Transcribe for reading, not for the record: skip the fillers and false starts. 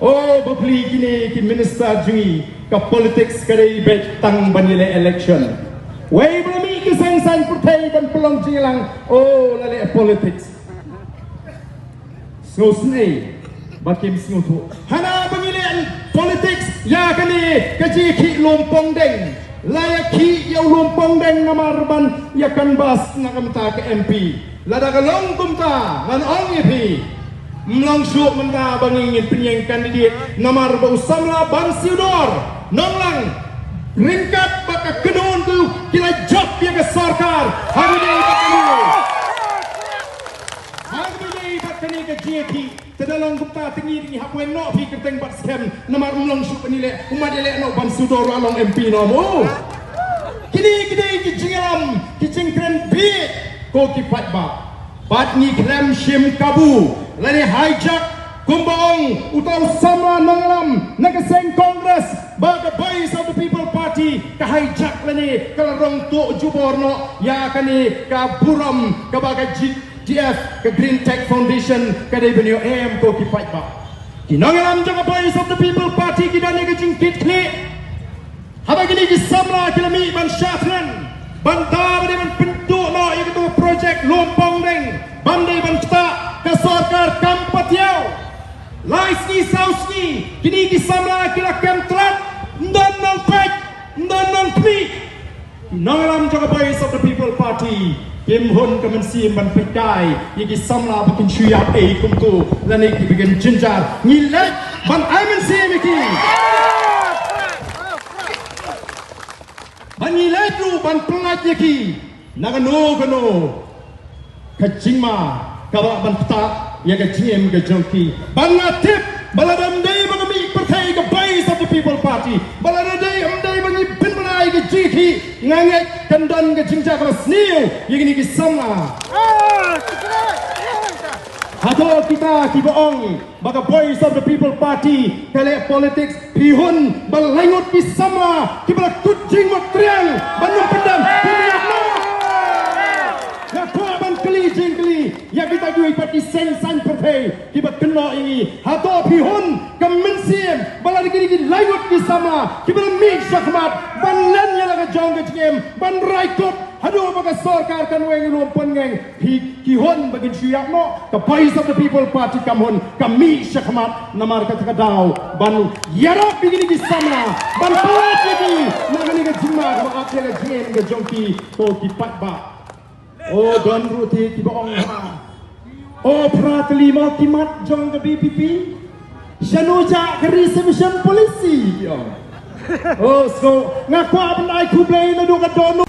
Oh, bapli kini ki minister jungi ka politics kare bet tang banile election. Wei belum ki sang putih kan pelong jilang. Oh, lale politics. So snei bakim singutu. Hana banile politics ya kani kaji ki lompong deng. Layak ki ya lompong deng namarban ya kan bas nakamta ke MP. Lada kalong kumta ngan ong EP. Mlang syuk menta bangingin penyeng kandidat nomor Usamla Ban Siudor nonglang ringkat baka kedon tu kila job dia ke sarkar hari ini bakani ke JK tedalong gupta tinggi ni hapuen no pi keteng bat scam nomor mlang syuk penile umat ele no Ban Siudor along MP nomo kini ki jingalam ki jingkren bi ko ki fatba bat ni klem shim kabu lani hijack kumbaong utaw sama nanglam nagaseng Congress baga base of the People Party ka hijack lani kalarong to juborno ya kani ka buram ka baga GF ka Green Tech Foundation ka day benyo ko ki fight ba kinanglam jaga base of the People Party kidani ka jingkit kli haba gini ki samla kilami ban syafran bantar di ban pintu no itu project lompong deng bandai ban ta ke sarkar kampatiau lais ni saus ni kini kisamla kila kentrat ndan pek ndan kmi nangalam jaga base of the People Party kim hun kemensi ban pekai iki samla bikin syuyap kumtu lani ki bikin jinjar ngilet ban MNC miki ban ngilet tu ban pelat yaki nagano kajingma kalau ban peta ya ke GM ke jongki bangatip baladam dai bangami partai ke base of the People Party baladam dai amdai bangi bin banai ke GT nganget kandan ke jingja ke sniu yang ini kisama Hato kita kibaong baga voice of the People Party kale politics pihun balengut kisama kibala kucing matriang banung pedam ya kita juga ipati sensan pertai kibat kena ini hato pihun kemensiam bala dikiri layut di sama kibat mik syakmat ban len ya laga jong ke jiem ban raikut hadu baga sarkar kan wengi lumpun ngeng kihun bagin syuyak no ke voice of the People Party kamhun kami syakmat namar kata kadau ban yarok begini di sama ban pelat lagi nangani ke jima ke bakal ke jiem ke jongki to kipat ba oh don ruti kibaong ha oh pratli mau kimat jong ke BPP shanuja ke reception polisi oh so ngakwa bandai kublai na do ka dono